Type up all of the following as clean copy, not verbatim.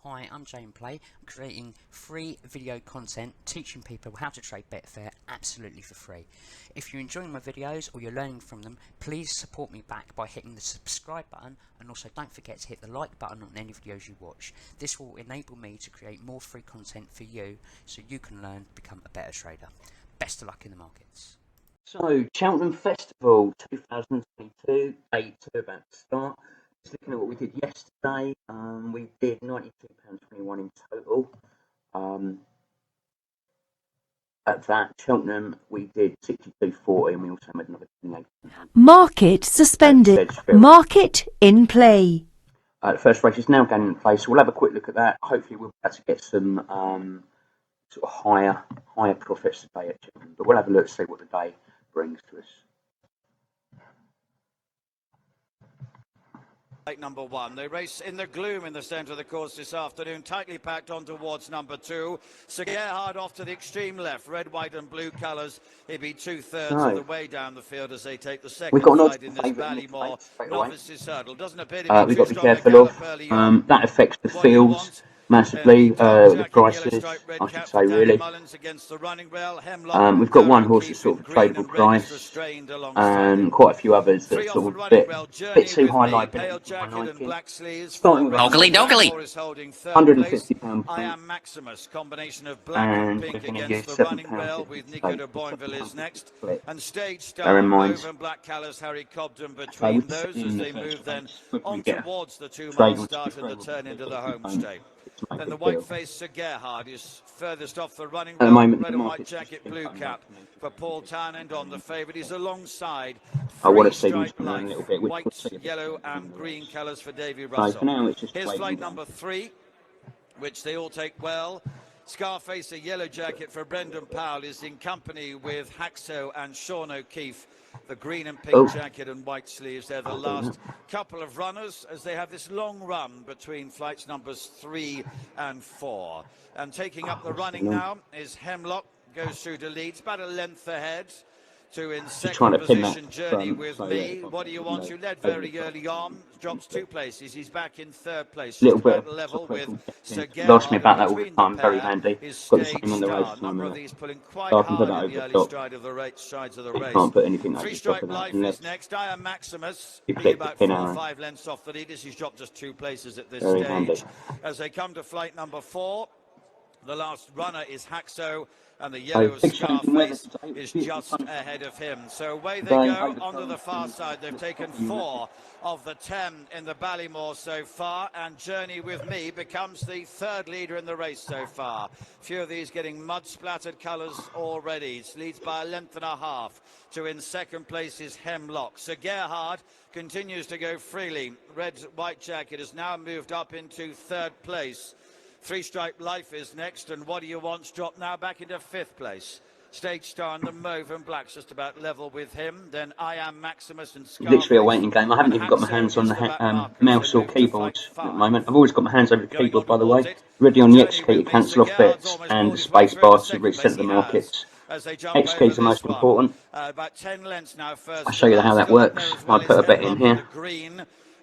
Hi, I'm Jayinplaytrader. I'm creating free video content teaching people how to trade Betfair absolutely for free. If you're enjoying my videos or you're learning from them, please support me back by hitting the subscribe button, and also don't forget to hit the like button on any videos you watch. This will enable me to create more free content for you so you can learn to become a better trader. Best of luck in the markets. So, Cheltenham Festival 2022, day 2 about to start. Just looking at what we did yesterday, we did £92.21 in total. At that, Cheltenham, we did 62.40 and we also made another 28. Market suspended. Market in play. The first race is now going in place, so we'll have a quick look at that. Hopefully we'll be able to get some sort of higher profits today at Cheltenham, but we'll have a look to see what the day brings to us. Number 1. They race in the gloom in the centre of the course this afternoon, tightly packed on towards number 2. So Gerhard off to the extreme left, red, white and blue colours. He'll be 2/3 of the way down the field as they take the second flight in this Ballymore novices hurdle. Doesn't appear to be we've got to be careful of. That affects the fields massively, the prices, I should say, really. We've got one horse that's sort of tradable price, and quite a few others that are sort of a bit too high liability. Starting with £150 and we're going to use £7 and stage bear in mind, black colours Harry Cobden between those as they move then on towards the 2-mile start and the turn into the home straight. Then the white-faced Sir Gerhard is furthest off the running rail, red and white jacket, blue cap for Paul Townend on the favourite. He's alongside three-stripe life, white, yellow and green colours for Davy Russell. Here's flight number 3, which they all take well. Scarface, a yellow jacket for Brendan Powell, is in company with Haxo and Sean O'Keefe. The green and pink jacket and white sleeves, they're the last couple of runners as they have this long run between flights numbers 3 and 4. And taking up the running now is Hemlock, goes through to leads, about a length ahead. To in second position, Journey with Me. What do you want? You led very early on, drops 2 places. He's back in 3rd place. Little bit level with Sir lost me about that all the time, very handy. Got the same on the race. A number of these pulling quite hard in the early stride of the sides of the race. Can't put anything over 3-stripe life is next. I Am Maximus, be about 4 or 5 lengths off the leaders. He's dropped just 2 places at this stage. As they come to flight number 4, the last runner is Haxo, and the yellow Scarface is just ahead of him. So away they go onto the far side. They've taken 4 of the 10 in the Ballymore so far, and Journey with Me becomes the 3rd leader in the race so far. Few of these getting mud-splattered colours already. It leads by a length and a half. To in second place is Hemlock. Sir Gerhard continues to go freely. Red white jacket has now moved up into 3rd place. 3-stripe life is next, and What Do You Want's dropped now back into 5th place. Stage Star and the Mauve and Black's just about level with him. Then I Am Maximus and Scarface. Literally a waiting game. I haven't even got my hands on the mouse or keyboard at the moment. I've always got my hands over the keyboard, by the way. Ready on the X key to cancel off bets and the space bar to reset the markets. X key is the most important. About 10 lengths now first. I'll show you how that works. I'll put a bet in here.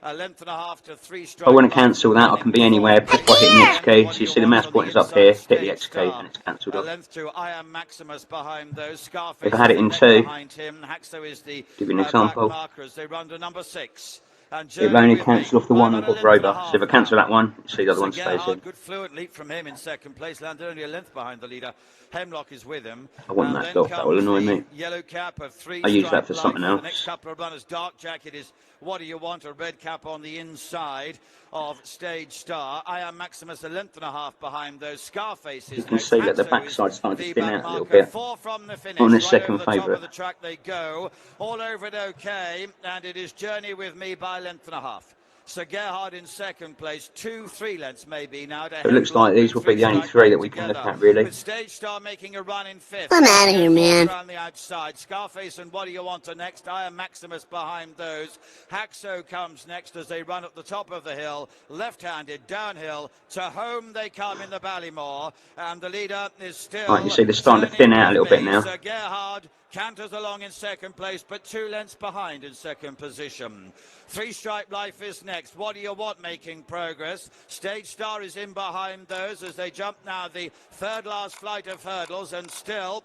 A length and a half to 3 If I want to cancel that, I can be anywhere just by hitting the X key. So you see the mouse pointer's up here, hit the X key and it's cancelled off. A length to I Am Maximus behind those. Scarface if I had it in 2, Haxo is the give you an example. Markers. They run to number 6. It will only cancel off the one and hover over. So if I cancel that one, you see the other one stays in. Good fluent leap from him in second place, landed only a length behind the leader. Hemlock is with him. I want that off, that will annoy me. Yellow cap of 3. I use that for something else. The next couple of runners, dark jacket is What Do You Want? A red cap on the inside of Stage Star. I Am Maximus a length and a half behind those. Scarfaces. You can see that the backside starting to spin out a little bit. 4 from the finish. On the second favourite. Top of the track they go. All over it okay. And it is Journey with Me by a length and a half. Sir Gerhard in second place, 2-3 lengths maybe now. It looks like these will be the only 3 that we can look at, really. With Stage Star making a run in 5th. I'm out of here, man. Around the outside. Scarface and What Do You Want are next. I Am Maximus behind those. Haxo comes next as they run at the top of the hill. Left-handed, downhill. To home they come in the Ballymore. And the leader is still... Right, you see they're starting to thin out a little bit now. Sir Gerhard Canters along in second place, but 2 lengths behind in second position. Three Stripe Life is next. What do you want? Making progress. Stage Star is in behind those as they jump now the third last flight of hurdles, and still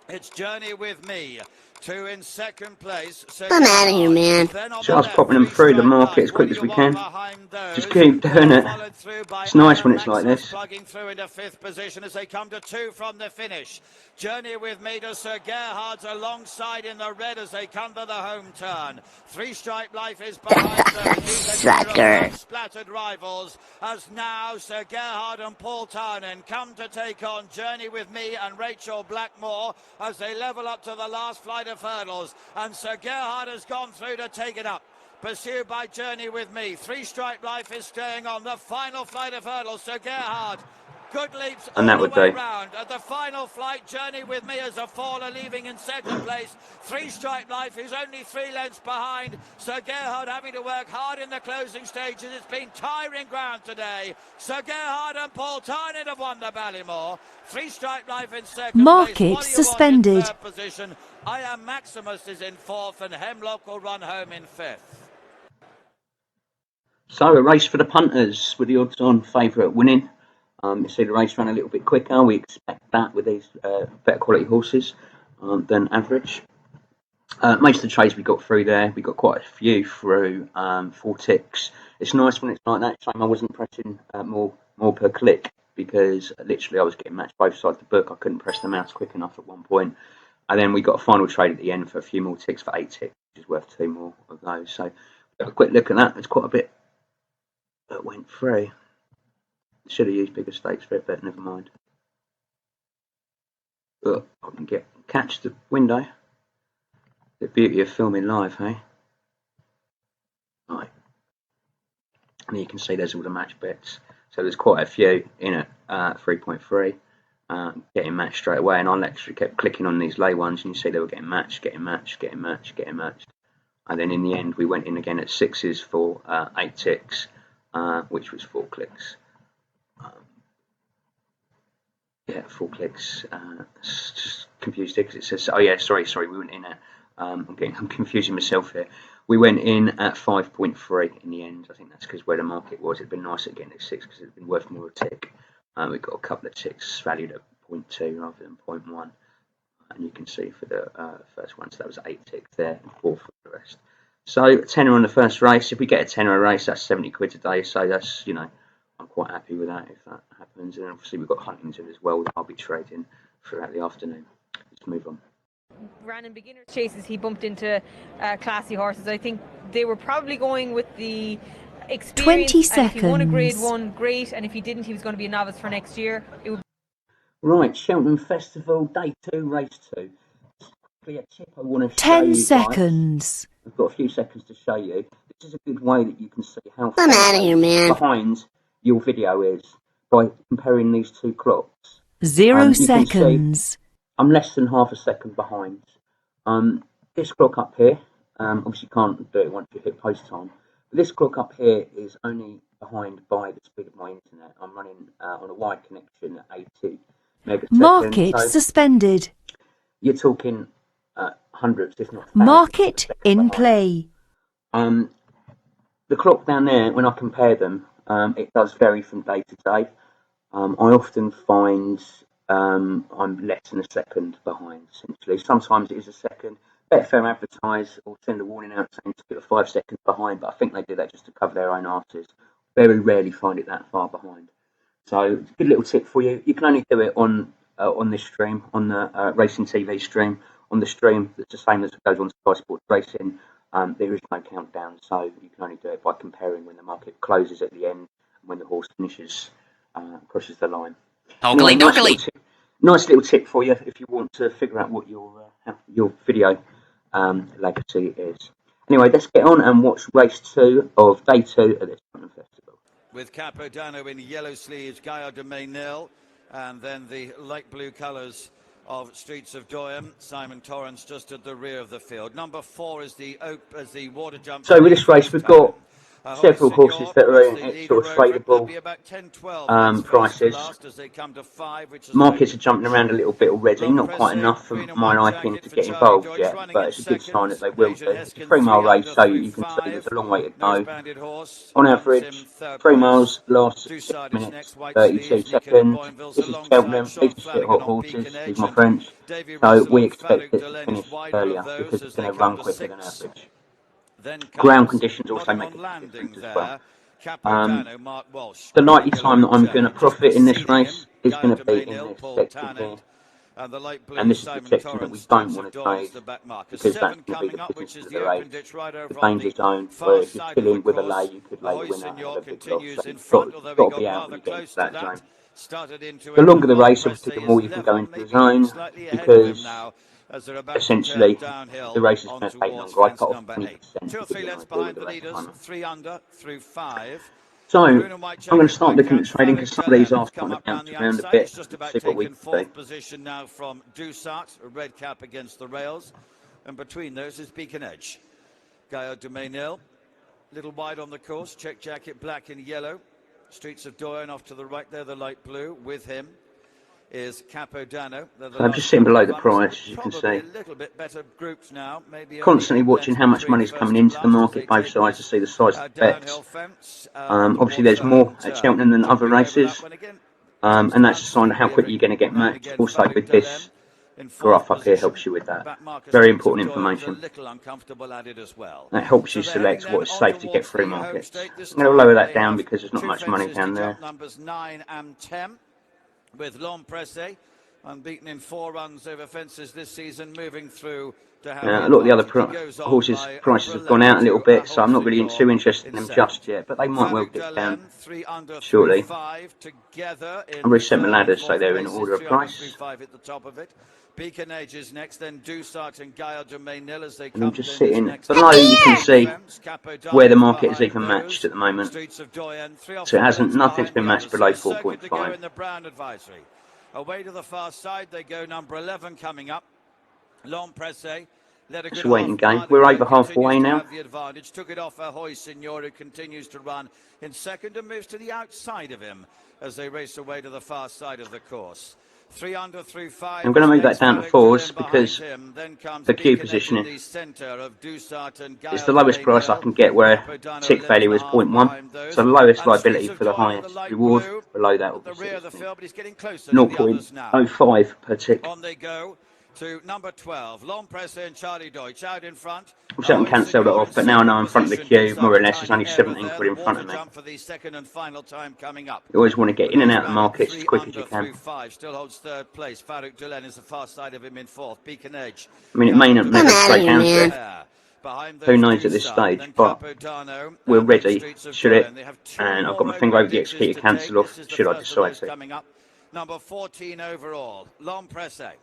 it's Journey with Me. 2 in second place. I'm out of here, man. Just popping them through the market as quick as we can. Just keep doing it. It's nice when it's like this. Plugging through into 5th position as they come to 2 from the finish. Journey with Me to Sir Gerhard's alongside in the red as they come to the home turn. 3 Stripe Life is behind them. Sucker. Splattered rivals as now Sir Gerhard and Paul Tarnan come to take on Journey with Me and Rachel Blackmore as they level up to the last flight of hurdles, and Sir Gerhard has gone through to take it up, pursued by Journey with Me. 3 Stripe Life is staying on the final flight of hurdles. Sir Gerhard, good leaps all the way round. At the final flight, Journey with Me as a faller leaving in second place. 3 Stripe Life is only 3 lengths behind. Sir Gerhard having to work hard in the closing stages. It's been tiring ground today. Sir Gerhard and Paul Tarnan have won the Ballymore. 3 Stripe Life in second Market place. What do you suspended. want in third position? I Am Maximus is in 4th and Hemlock will run home in 5th. So a race for the punters with the odds on favourite winning. You see the race ran a little bit quicker. We expect that with these better quality horses than average. Most of the trades we got through there, we got quite a few through 4 ticks. It's nice when it's like that. Shame I wasn't pressing more per click, because literally I was getting matched both sides of the book. I couldn't press the mouse quick enough at one point. And then we got a final trade at the end for a few more ticks for 8 ticks, which is worth 2 more of those. So a quick look at that. There's quite a bit that went through. Should have used bigger stakes for it, but never mind. But I can catch the window. The beauty of filming live, hey? Right. And you can see there's all the match bets. So there's quite a few in at 3.3. Getting matched straight away, and I actually kept clicking on these lay ones, and you see they were getting matched. And then in the end, we went in again at 6s for 8 ticks, which was 4 clicks. 4 clicks. Just confused here because it says, oh yeah, sorry, we went in at, I'm confusing myself here. We went in at 5.3 in the end. I think that's because where the market was. It'd been nicer getting at 6 because it'd been worth more a tick. We got a couple of ticks valued at 0.2 rather than 0.1, and you can see for the first one, so that was 8 ticks there and 4 for the rest. So a tenner on the first race. If we get a tenner a race, that's 70 quid a day. So that's, you know, I'm quite happy with that if that happens. And obviously we've got Huntington as well that I'll be trading throughout the afternoon. Let's move on. Ran in beginner's chases, he bumped into classy horses. I think they were probably going with the experience. 20 seconds. And if he won a grade 1, great. And if he didn't, he was going to be a novice for next year. Right, Cheltenham Festival, day 2, race 2. A tip I want to show 10 you seconds. Guys. We've got a few seconds to show you. This is a good way that you can see how I'm out of here, man. behind your video is by comparing these 2 clocks. 0 seconds. I'm less than half a second behind. This clock up here, obviously you can't do it once you hit post time. But this clock up here is only behind by the speed of my internet. I'm running on a wide connection at 80 megaseconds. Market suspended. You're talking hundreds, if not thousands. Market in play. The clock down there, when I compare them, it does vary from day to day. I often find I'm less than a second behind, essentially. Sometimes it is a second. Betfair advertise or send a warning out saying to put 5 seconds behind, but I think they do that just to cover their own arses. Very rarely find it that far behind. So it's a good little tip for you. You can only do it on this stream, on the Racing TV stream. On the stream, that's the same as it goes on Sky Sports Racing. There is no countdown, so you can only do it by comparing when the market closes at the end and when the horse finishes, crosses the line. Anyway, nice little tip for you if you want to figure out what your video legacy is. Anyway, let's get on and watch race 2 of day 2 at this Cheltenham Festival. With Capodano in yellow sleeves, Gaillard de Maynil, and then the light blue colours of Streets of Doyen. Simon Torrance just at the rear of the field. Number 4 is the water jump. So with this race, we've got several horses that are at sort of tradable prices. Markets are jumping around a little bit already, not quite enough for my liking to get involved yet, but it's a good sign that they will do. It's a 3 mile race, so you can see there's a long way to go. On average, 3 miles lasts 6 minutes 32 seconds. This is Cheltenham. These are shit hot horses, excuse my French. So we expect it to finish earlier because it's going to run quicker than average. Ground conditions also make a difference as well. The likely time that I'm going to profit in this race is going to be in this section here. And this is the section that we don't want to trade because that's going to be the position of the race, the danger zone, where if you're chilling with a lay, you could lay a winner and have a big loss. So you've got to be out when you get into that zone. The longer the race, obviously, the more you can go into the zone because essentially the race is going to take longer. I cut off 20% to give you an idea of the rest time. So I'm going to start looking at trading because some of these are starting to bounce around a bit. See what we can see. Position now from Dusart, a red cap against the rails, and between those is Beacon Edge. Gaillard du Mesnil, little wide on the course, check jacket black and yellow. Streets of Doyen off to the right there, the light blue. With him is Capodano. So I'm just sitting below the price, as you can see. A little bit better groups now, maybe constantly watching how much money is coming into the market, both sides, to see the size of the bets. Obviously, there's more at Cheltenham than other races, and that's a sign of how quickly you're going to get matched. Also, with this graph up here helps you with that. Very important information. That helps you select what is safe to get through markets. I'm going to lower that down because there's not much money down there. Numbers 9 and 10 with L'Empresse, unbeaten in 4 runs over fences this season, moving through to have a lot of the other horses' prices have gone out a little bit, so I'm not really too interested in them just yet, but they might well dip down shortly. I reset my ladders so they're in order of price. Beacon Edge is next, then Dusart and Gaillard du Mesnil as they come. And I'm just sitting below. You can see where the market is even matched at the moment. So it hasn't. Nothing's been matched below 4.5. Away to the far side they go. Number 11 coming up. L'Empresse. It's a waiting game. We're over halfway now. The advantage. Took it off Ahoy Signor, who continues to run in second and moves to the outside of him as they race away to the far side of the course. 3 under through 5. I'm going to move that down to 4s because the queue positioning is the lowest price I can get, where tick value is 0.1. So the lowest liability for the highest reward. Below that will be 0.05 per tick. On they go to number 12, L'Empresse and Charlie Deutsch out in front. I haven't cancelled it off, but now I know I'm in front of the queue, more or less. There's only 17 quid in front of me. You always want to get in and out of the markets as quick as you can. Still holds third place. Farouk Delen is the far side of him in fourth. Beacon Edge. I mean, it may not make a straight down to it. Who knows at this stage, but we're ready, should it? And I've got my finger over the X key to cancel off, should I decide to. Number 14 overall, L'Empresse.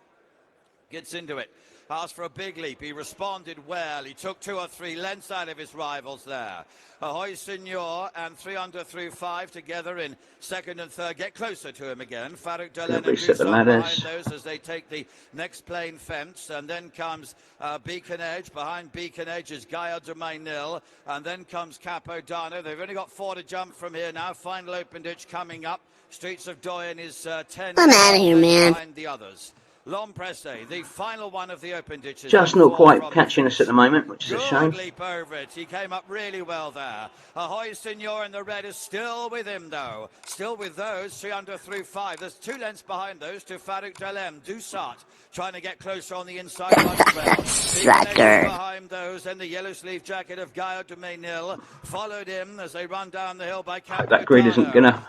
Gets into it, asked for a big leap, he responded well, he took 2 or 3 lengths out of his rivals there. Ahoy Signor and 3 under through 5 together in second and third, get closer to him again. Farouk Delen and Dusart behind those as they take the next plane fence, and then comes Beacon Edge. Behind Beacon Edge is Gaillard du Mesnil, and then comes Capodano. They've only got 4 to jump from here now. Final open ditch coming up. Streets of Doyen is 10 I'm out of here, man. behind the others. L'Empresse, the final one of the open ditches. Just not quite catching us at the moment, which is a shame. Leap over it. He came up really well there. Ahoy Signor in the red is still with him, though. Still with those, 3 under through 5. There's 2 lengths behind those to Farouk Delen. Dusart trying to get closer on the inside. Sucker. Behind those, and the yellow sleeve jacket of Gaillard du Mesnil followed him as they run down the hill by Capodano. That grid isn't going to...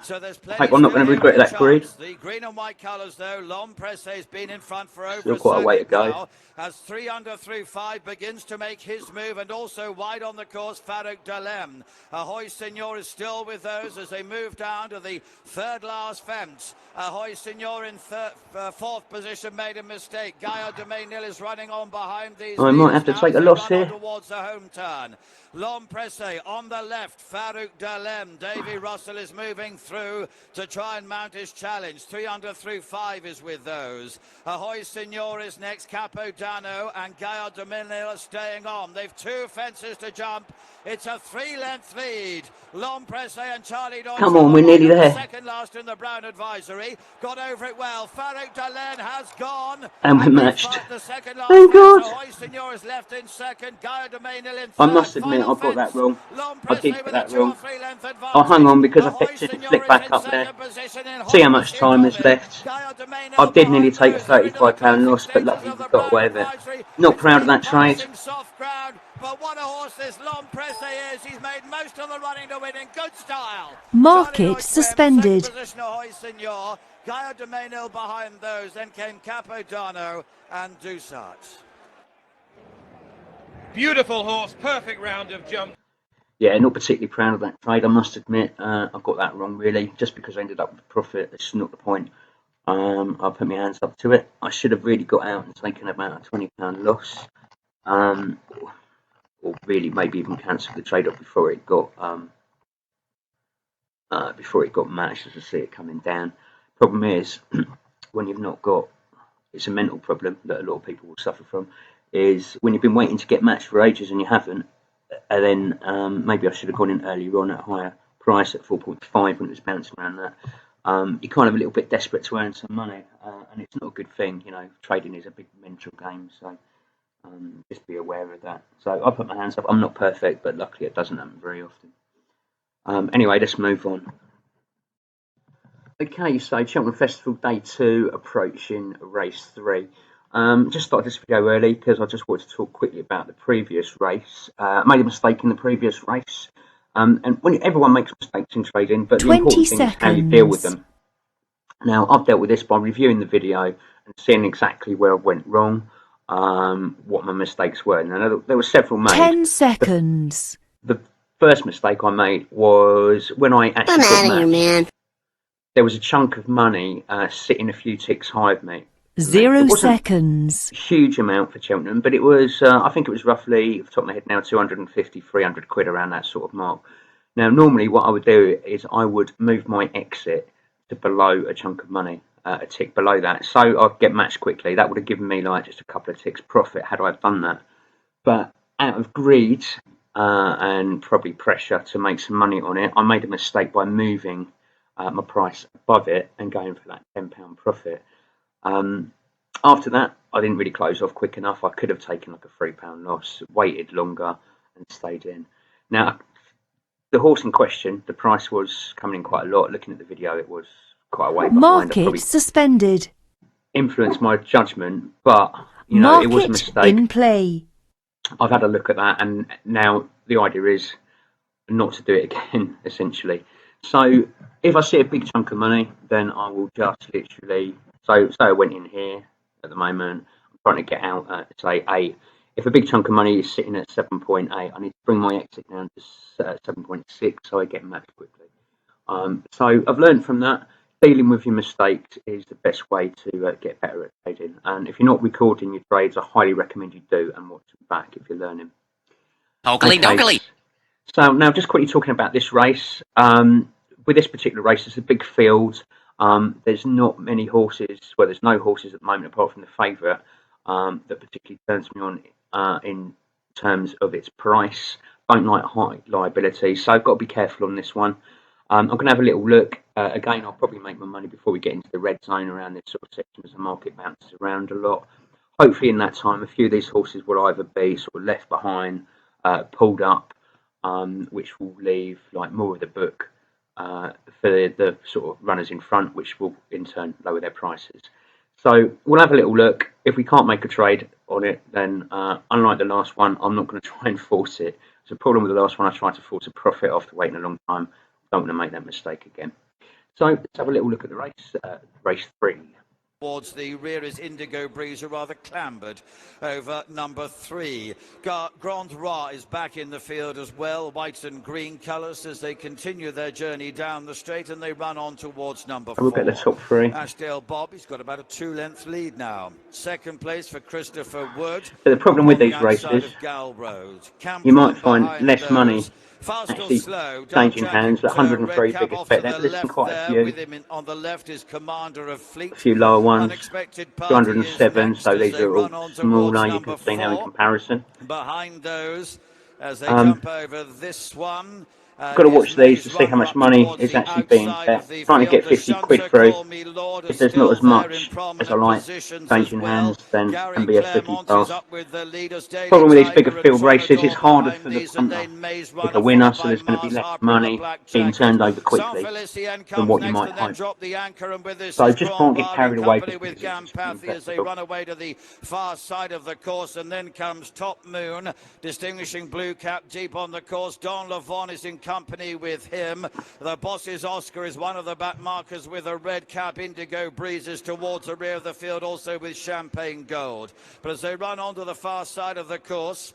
I hope I'm not going to regret that grid. The green and white colours, though. L'Empresse has been in front for over still quite a way to go. Now, as 3 under through 5 begins to make his move, and also wide on the course, Farouk Delen. Ahoy Signor is still with those as they move down to the third last fence. Ahoy Signor in fourth position made a mistake. Gaillard du Mesnil is running on behind these. I might have to take a loss here. Towards the home turn. L'Empresse on the left, Farouk Delen. Davy Russell is moving through to try and mount his challenge. 3 under through 5 is with those. Ahoy Signor is next, Capodano and Gaillard de Milnil are staying on. They've 2 fences to jump. It's a 3-length lead. Lompresse and Charlie Dodge. Come on, we're nearly there. Second last in the Brown Advisory. Got over it well. Farouk Dalen has gone. And we're matched. Thank God. Ahoy Signor is left in second. Gaillard de Milnil in third. I must admit, I got that wrong. I did get that wrong. I hung on because I expected to flick back up there. See how much time is left. I did nearly take a £35 loss, but luckily we got away with it. Not proud of that trade. But what a horse this Lompresse is. He's made most of the running to win in good style. Market suspended. Gaillard de Milnil behind those. Then came Capodano and Dusart. Beautiful horse, perfect round of jump. Yeah, not particularly proud of that trade, I must admit. I got that wrong, really. Just because I ended up with a profit, it's not the point. I put my hands up to it. I should have really got out and taken about a £20 loss. Or really maybe even cancelled the trade off before it got matched, as I see it coming down. Problem is, when you've not got, it's a mental problem that a lot of people will suffer from, is when you've been waiting to get matched for ages and you haven't, and then maybe I should have gone in earlier on at a higher price at 4.5 when it was bouncing around that. You're kind of a little bit desperate to earn some money, and it's not a good thing. You know, trading is a big mental game, so just be aware of that. So I put my hands up. I'm not perfect, but luckily it doesn't happen very often. Anyway, let's move on. Okay, so Cheltenham Festival Day 2 approaching race 3. Just started this video early because I just wanted to talk quickly about the previous race. I made a mistake in the previous race. And when everyone makes mistakes in trading, but the important thing is how you deal with them. Now, I've dealt with this by reviewing the video and seeing exactly where I went wrong, what my mistakes were. Now, there were several made. 10 seconds. The first mistake I made was when I actually got matched. Man. There was a chunk of money sitting a few ticks high of me. 0 seconds. A huge amount for Cheltenham, but it was, I think it was roughly, off the top of my head now, 250, 300 quid, around that sort of mark. Now, normally what I would do is I would move my exit to below a chunk of money, a tick below that, so I'd get matched quickly. That would have given me like just a couple of ticks profit had I done that. But out of greed and probably pressure to make some money on it, I made a mistake by moving my price above it and going for that £10 profit. After that, I didn't really close off quick enough. I could have taken like a £3 loss, waited longer and stayed in. Now, the horse in question, the price was coming in quite a lot. Looking at the video, it was quite a way behind. Market suspended. Influenced my judgment, but you know, it was a mistake. Inplay. I've had a look at that, and now the idea is not to do it again, essentially. So if I see a big chunk of money, then I will just literally, so I went in here at the moment, I'm trying to get out at, say, 8. If a big chunk of money is sitting at 7.8, I need to bring my exit down to 7.6 so I get matched quickly. So I've learned from that, dealing with your mistakes is the best way to get better at trading. And if you're not recording your trades, I highly recommend you do and watch them back if you're learning. Ogly. So now just quickly talking about this race. With this particular race, it's a big field. There's not many horses. Well, there's no horses at the moment apart from the favourite that particularly turns me on in terms of its price. Don't like high liability, so I've got to be careful on this one. I'm going to have a little look. Again, I'll probably make my money before we get into the red zone around this sort of section as the market bounces around a lot. Hopefully in that time, a few of these horses will either be sort of left behind, pulled up, which will leave like more of the book for the sort of runners in front, which will in turn lower their prices. So we'll have a little look. If we can't make a trade on it, then unlike the last one, I'm not going to try and force it. So the problem with the last one, I tried to force a profit after waiting a long time. Don't want to make that mistake again. So let's have a little look at the race, race 3. Towards the rear is Indigo Breeze, rather clambered over number 3. Grand Roi is back in the field as well, white and green colours as they continue their journey down the straight and they run on towards number 4. We'll get the top 3. Ashdale Bob, he's got about a 2-length lead now. Second place for Christopher Wood. But the problem with these races, you might find less money actually changing hands. 103 biggest bet. There's quite a few. On the left is Commander of Fleet. A few lower ones, Unexpected Party 207, is so next these as they are all run on smaller, towards you number can see now in 4. comparison. Behind those, as they jump over this one, Got to watch these to Maze see how Runner much up money towards is the actually being outside bet. of the Trying to field. get The 50 quid shunter through. Call Me Lord is If there's not still as there in much as I prominent like positions as changing well. hands, then it can Gary be a tricky Claremont is task. up with the leaders. Daily Problem with these bigger Tiger and field races, it's Tronador harder behind for the these, and punter then Maze to pick Runner a winner, followed so by there's going to be Mars less Harper in the money black being jacket. turned over San quickly Felicien than comes what you next might and then hope. drop the anchor, and with this So is just can't get Grandval in carried away company because with it's a spring Gampathy as they festival. run away to the far side of the course, and then comes Top Moon, distinguishing blue cap deep on the course. Don Levon is in company with him. The Boss's Oscar is one of the back markers with a red cap. Indigo Breezes towards the rear of the field, also with Champagne Gold. But as they run onto the far side of the course,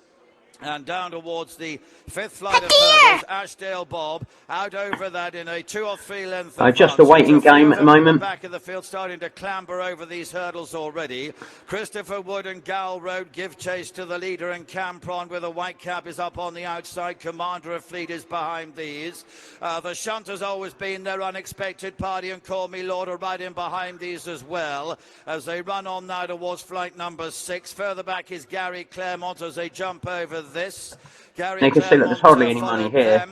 and down towards the fifth flight of hurdles, Ashdale Bob out over that in a 2 or 3 length advance. Just a waiting game at the moment. Back of the field starting to clamber over these hurdles already. Christopher Wood and Gal Road give chase to the leader, and Campron with a white cap is up on the outside. Commander of Fleet is behind these. The Shunter's always been their Unexpected Party, and Call Me Lord are right in behind these as well as they run on now towards flight number 6. Further back is Gary Claremont as they jump over this. Gary You can see that there's hardly any money here,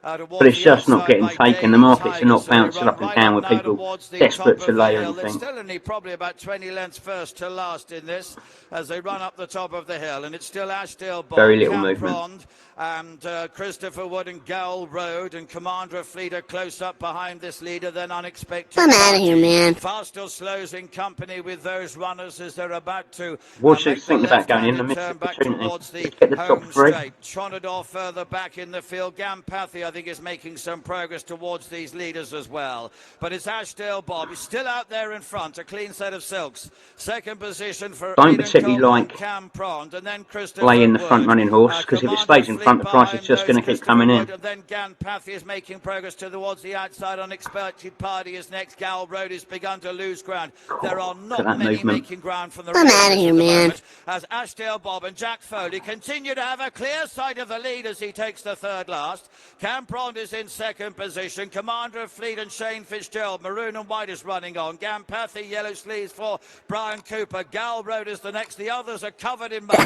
but it's just not getting taken. The markets are not bouncing up and down with people desperate to lay anything. It's still only probably about 20 lengths first to last in this as they run up the top of the hill, and it's still Ashdale Bob, Very little movement. and Christopher Wood and Gowl Road and Commander of Fleet are close up behind this leader. Then Unexpected I'm out of here, man. Fast or Slows in company with those runners as they're about to What you make the think about going in left-handed the missed turn back opportunity? towards the Just get the top home 3. straight. Tronador further back in the field. Gampathy, I think, is making some progress towards these leaders as well. But it's Ashdale Bob. He's still out there in front. A clean set of silks. Second position for Don't Aidan particularly Coleman, like Cam Prond, and then Christopher playing the Wood. front running horse, because if it stays in front, the price is just going to keep coming in. And then Gampathy is making progress towards the outside. Unexpected Party is next. Gal Road has begun to lose ground. There are not many movement. making ground from the I'm out of here, man. as Ashdale Bob and Jack Foley continue to have a clear sight of the lead as he takes the third last. Cam Prond is in second position. Commander of Fleet and Shane Fitzgerald. Maroon and White is running on. Gampathy, yellow sleeves for Brian Cooper. Gal Road is the next. The others are covered in mud.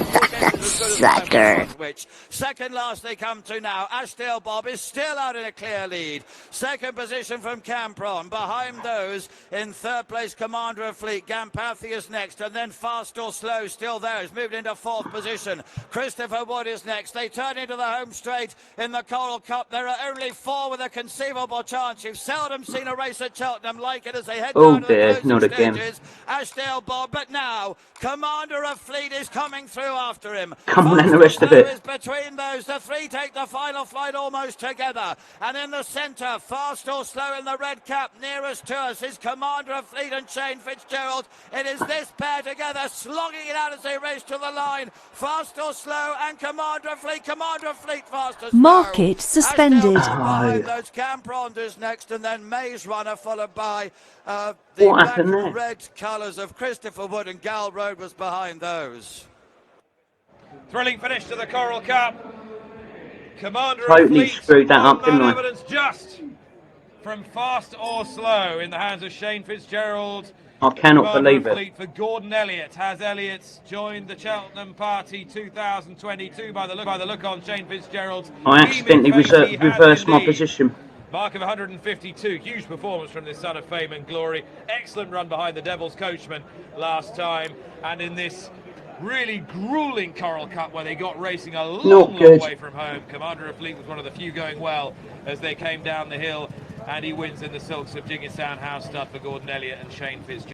Sucker. Which second last they come to now. Ashdale Bob is still out in a clear lead. Second position from Campron. Behind those in third place, Commander of Fleet. Gampathy is next, and then Fast or Slow still there. He's moved into fourth position. Christopher Wood is next. They turn into the home straight in the Coral Cup. There are only 4 with a conceivable chance. You've seldom seen a race at Cheltenham like it as they head down to the closing stages. Ashdale Bob, but now Commander of Fleet is coming through after him. Come on, and the rest of it. Is between those. The 3 take the final flight almost together. And in the centre, Fast or Slow in the red cap, nearest to us is Commander of Fleet and Shane Fitzgerald. It is this pair together, slogging it out as they race to the line. Fast or Slow and Commander of Fleet. Commander of Fleet, Fast or Slow. Market suspended. Behind those, Cam Pronders next, and then Maze Runner followed by the black red colours of Christopher Wood, and Gal Road was behind those. Thrilling finish to the Coral Cup. Commander Totally of Fleet screwed that on up, didn't I? evidence just from Fast or Slow in the hands of Shane Fitzgerald. I cannot Commander believe of it. Fleet for Gordon Elliott. Has Elliott joined the Cheltenham Party 2022 by the look on Shane Fitzgerald's? I accidentally reversed my position. Mark of 152, huge performance from this son of fame and glory. Excellent run behind the Devil's Coachman last time, and in this really grueling Coral Cup where they got racing a long way from home. Commander of Fleet was one of the few going well as they came down the hill, and he wins in the silks of Jigginstown House Stud for Gordon Elliott and Shane Fitzgerald.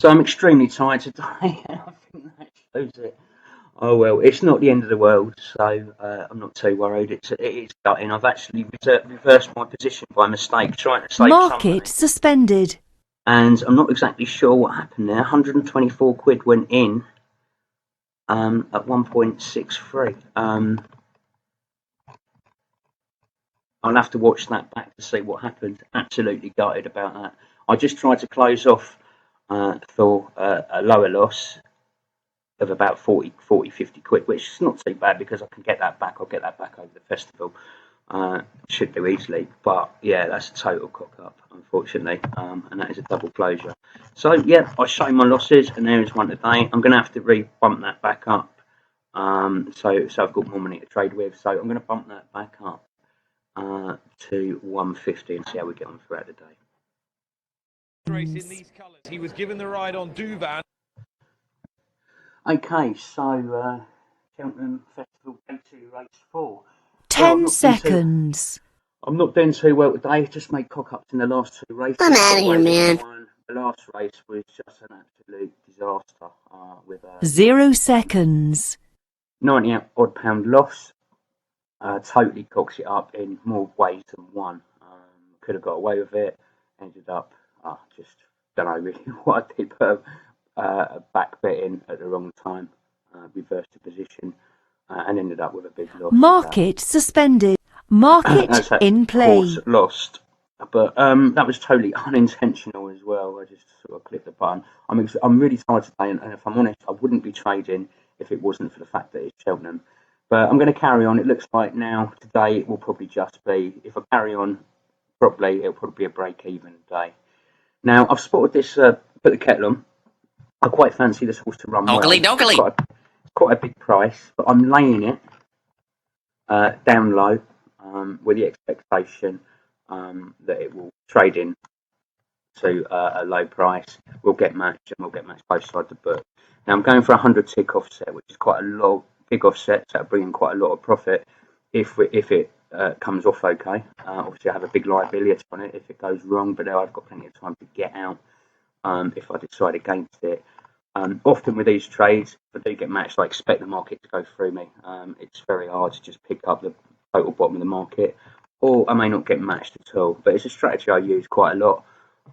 So I'm extremely tired today. I think that shows it. Oh well, it's not the end of the world, so I'm not too worried. It is gutting. I've actually reversed my position by mistake, trying to save Market suspended. And I'm not exactly sure what happened there. 124 quid went in at 1.63. I'll have to watch that back to see what happened. Absolutely gutted about that. I just tried to close off for a lower loss of about 40, 50 quid, which is not too bad because I can get that back. I'll get that back over the festival. Should do easily. But yeah, that's a total cock up. unfortunately, and that is a double closure. So yeah, I show my losses, and there is one today. I'm going to have to bump that back up, so I've got more money to trade with. So I'm going to bump that back up to 150 and see how we get on throughout the day. Race in these colours. He was given the ride on Duvan. Okay, so Cheltenham Festival Day 2 race 4. 10 seconds. I'm not doing too well today. Just made cock-ups in the last 2 races. I'm out of here, man. The last race was just an absolute disaster with 0 seconds. 90 odd pound loss. Totally cocks it up in more ways than one. Could have got away with it. Ended up, just don't know really what I did, but back betting at the wrong time. Reversed the position and ended up with a big loss. Market suspended. Market in play. Of course, lost. But that was totally unintentional as well. I just sort of clicked the button. I'm really tired today, and if I'm honest, I wouldn't be trading if it wasn't for the fact that it's Cheltenham. But I'm going to carry on. It looks like now, today, it will probably just be, if I carry on properly, it'll probably be a break-even day. Now, I've spotted this, put the kettle on. I quite fancy this horse to run well. It's quite a big price, but I'm laying it down low with the expectation that it will trade in to a low price. We'll get matched, and we'll get matched both sides of the book. Now, I'm going for a 100 tick offset, which is quite a lot. Big offset, so that'll bring in quite a lot of profit if it comes off okay. Obviously, I have a big liability on it if it goes wrong, but now I've got plenty of time to get out if I decide against it. Often with these trades, if I do get matched, I expect the market to go through me. It's very hard to just pick up the total bottom of the market, or I may not get matched at all. But it's a strategy I use quite a lot.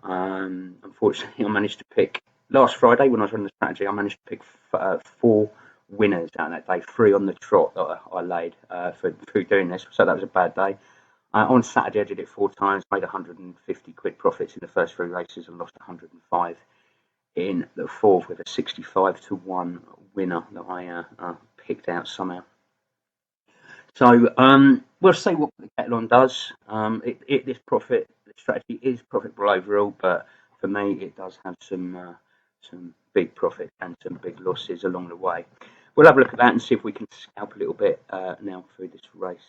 Unfortunately, I managed to pick last Friday when I was running the strategy. I managed to pick 4 winners out that day, 3 on the trot that I laid through doing this, so that was a bad day. On Saturday I did it 4 times, made 150 quid profits in the first 3 races and lost 105 in the 4th with a 65-1 winner that I picked out somehow. So we'll see what the kettle on does. This strategy is profitable overall, but for me it does have some big profit and some big losses along the way. We'll have a look at that and see if we can scalp a little bit now through this race.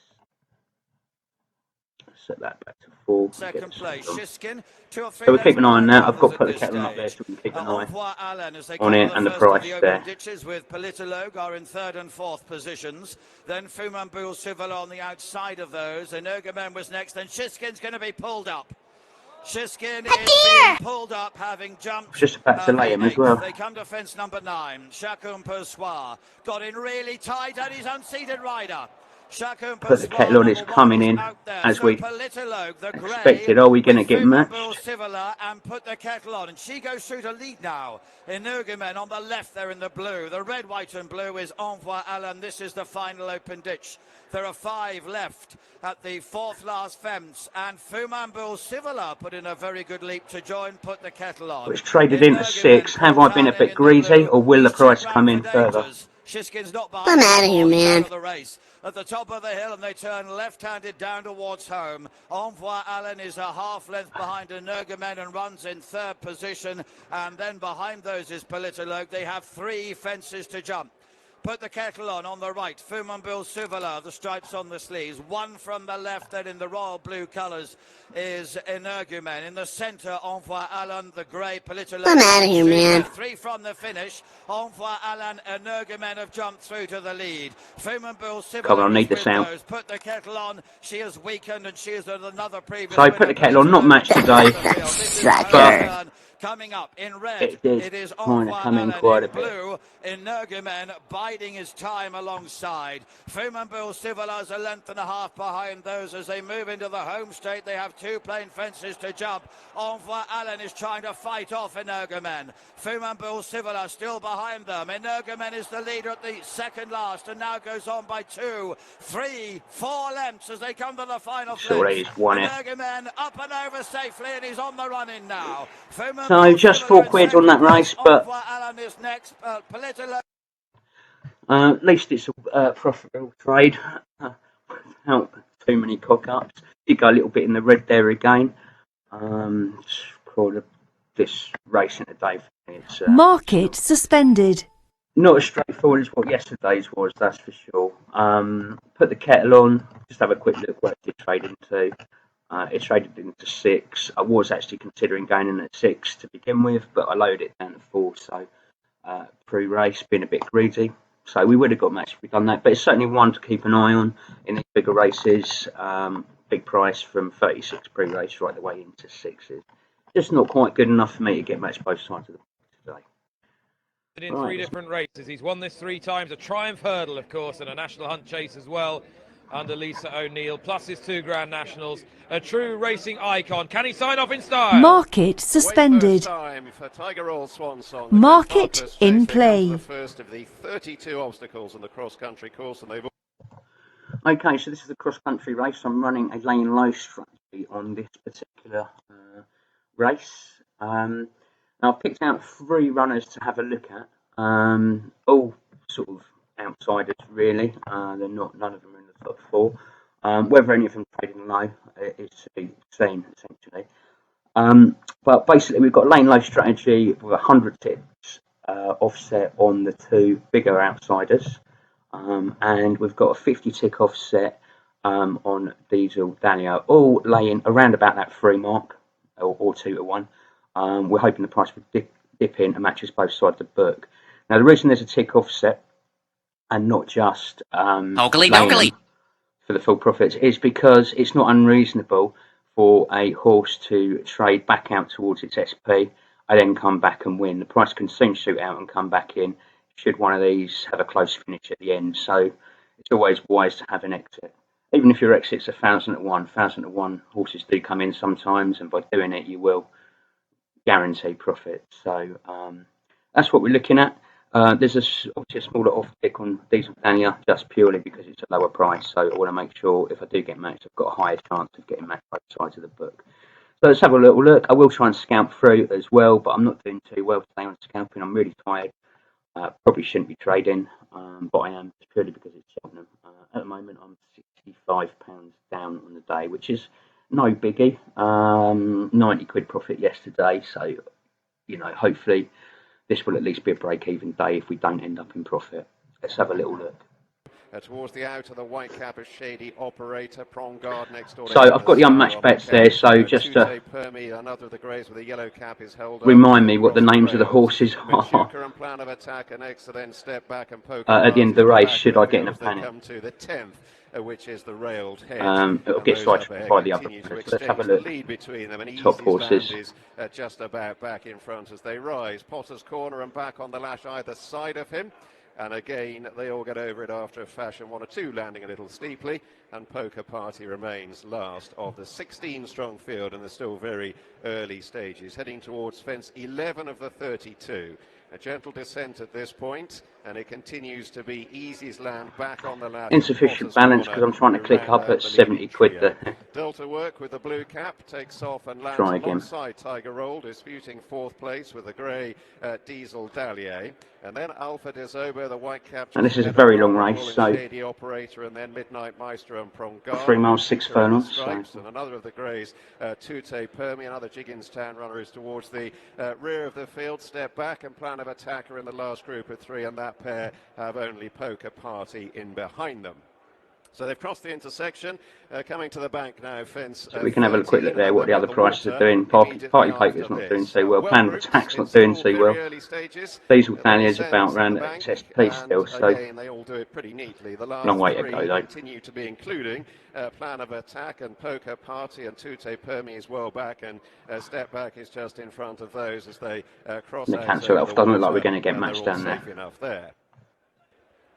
Set that back to 4. Second place, Shiskin. 2 or 3 so we'll keep an eye on that. I've got to put the this kettle up there stage. so we can keep an eye As on it and the price there. Ditches with Politologue are in 3rd and 4th positions. Then Fumambul Sivala on the outside of those. And Ergamen was next. And Shiskin's going to be pulled up. Shiskin is being pulled up, having jumped. Just about to lay him as well. They come to fence number 9. Chacun Persoir got in really tight, and he's unseated rider. Put the kettle on, it's coming in as we expected. Are we going to get matched? And put the kettle on, and she goes through to lead now. Inugamen on the left there in the blue. The red, white and blue is Envoy Alan. This is the final open ditch. There are 5 left at the 4th last fence, and Fumambul Sivala put in a very good leap to join, put the kettle on. It's traded into 6. Have I been a bit greasy, or will the price come in further? Shiskin's not I'm out of here, man. The race at the top of the hill, and they turn left-handed down towards home. Envoy Allen is a half length behind Inugamen and runs in 3rd position, and then behind those is Politologue. They have 3 fences to jump. Put the kettle on the right. Fumambul Sivala, the stripes on the sleeves. 1 from the left, then in the royal blue colours is Inugamen. In the centre, Envoy Alan, the grey Politologue. I'm out of here, man. 3 from the finish. Envoy Alan and Inugamen have jumped through to the lead. Fumambul Sivala. Come on, I need the sound. Put the kettle on. She has weakened, and she is another previous. So I put the kettle on, not matched today. Sucker. Coming up in red, it is kind of coming quite a bit. Blue, Inugamen biding his time alongside. Fumambul Sivala's a length and a half behind those as they move into the home straight. They have 2 plain fences to jump. Envoy Allen is trying to fight off Inugamen. Fumambul Sivala still behind them. Inugamen is the leader at the 2nd last and now goes on by 2, 3, 4 lengths as they come to the final Sure, he's won it. Inugamen up and over safely, and he's on the run in now. So just 4 quid on that race, but at least it's a profitable trade without too many cock-ups. Did go a little bit in the red there again, It's called this racing today for me. It's Market suspended. not as straightforward as what yesterday's was, that's for sure. Put the kettle on, just have a quick look what it did trade into. It traded into 6. I was actually considering going in at 6 to begin with, but I lowered it down to 4, so pre-race, being a bit greedy. So we would have got matched if we'd done that, but it's certainly one to keep an eye on in these bigger races. Big price from 36 pre-race right the way into 6s. Just not quite good enough for me to get matched both sides of the today. In 3 different races, he's won this 3 times, a Triumph Hurdle, of course, and a National Hunt Chase as well under Lisa O'Neill, plus his 2 Grand Nationals. A true racing icon. Can he sign off in style? Market suspended. Market in play. The first of the 32 obstacles on the cross-country course, and they've. Okay, so this is a cross-country race. I'm running a lane low strategy on this particular race. Now I've picked out 3 runners to have a look at. All sort of outsiders, really. None of them are in the top 4. Whether any of them trading low is to be seen, essentially. But basically, we've got a lane low strategy with 100 ticks offset on the 2 bigger outsiders. And we've got a 50 tick offset on Diesel Dahlia, all laying around about that 3 mark or 2 to 1. We're hoping the price would dip in and matches both sides of the book. Now, the reason there's a tick offset and not just for the full profits is because it's not unreasonable for a horse to trade back out towards its SP and then come back and win. The price can soon shoot out and come back in should one of these have a close finish at the end. So it's always wise to have an exit. Even if your exit's 1,000 to 1, 1,000 to 1 horses do come in sometimes, and by doing it you will guarantee profit. So that's what we're looking at. There's obviously a smaller off tick on Diesel Dahlia just purely because it's a lower price. So I want to make sure if I do get matched, I've got a higher chance of getting matched both sides of the book. So let's have a little look. I will try and scalp through as well, but I'm not doing too well today on scalping. I'm really tired. Probably shouldn't be trading, but I am purely because it's Cheltenham. At the moment, I'm £65 down on the day, which is no biggie. 90 quid profit yesterday, so hopefully this will at least be a break-even day if we don't end up in profit. Let's have a little look. Towards the out of the white cap, a shady operator, prong guard next door. So I've got the unmatched bets there, so just to remind me what the names of the horses are at the end of the race, should I get in a panic. Which is the railed head. It'll get sidetracked by the other. Let's have a look. Top horses. Is just about back in front as they rise. Potter's Corner and back on the lash either side of him. And again, they all get over it after a fashion, 1 or 2 landing a little steeply, and Poker Party remains last of the 16-strong field in the still very early stages, heading towards fence 11 of the 32. A gentle descent at this point, and it continues to be Easy's Land back on the ladder. Insufficient balance because I'm trying to click up at 70 quid there. Delta work with the blue cap, takes off and lands alongside Tiger Roll, disputing 4th place with the grey Diesel Dahlia. And then Alpha Desobo, the white cap. And this is a very long race, so operator, and then Midnight Maestro and Prongard. 3 miles 6 furlongs. So. And another of the greys, Tute Permi, another Jigginstown runner, is towards the rear of the field. Step back and Plan of Attacker in the last group of 3, and that pair have only Poker Party in behind them. So they've crossed the intersection, coming to the bank now, fence. So we can have a quick look there what the other prices are doing. Party Poker's not doing so well. Plan of Attack's not doing so well. Diesel Dahlia's about round at XSP still, so they all do it pretty neatly. The last long way to go though. Continue to be including Plan of Attack and Poker Party, and Tute Permi is well back, and Step Back is just in front of those as they cross. The cancel off doesn't look like we're going to get matched down there.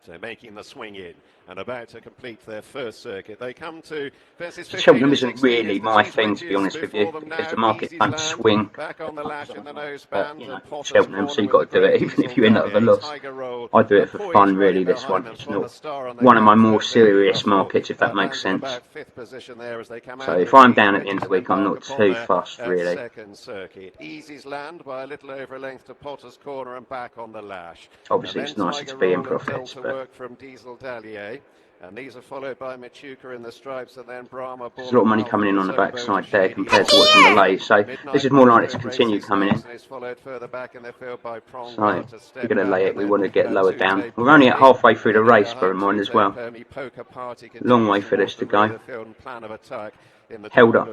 So making the swing in and about to complete their first circuit. They come to fences. Cheltenham isn't really my thing, to be honest with you, because the market don't swing. Cheltenham, so you've got to do it, even if you end up with a loss. I do it for fun, really, this one. It's not one of my more serious markets, if that makes sense. So if I'm down at the end of the week, I'm not too fussed, really. Second circuit. Easy's Land by a little over a length to Potter's Corner and back on the lash. Obviously, it's nicer to be in profits, but Work from Diesel Dallier. And these are followed by Machuca in the stripes, and then Brahma. There's a lot of money coming in on the backside there compared to what's on the lay. So this is more likely to continue coming in. So we're going to lay it. We want to get lower down. We're only at halfway through the race, bear in mind as well. Long way for this to go. Held up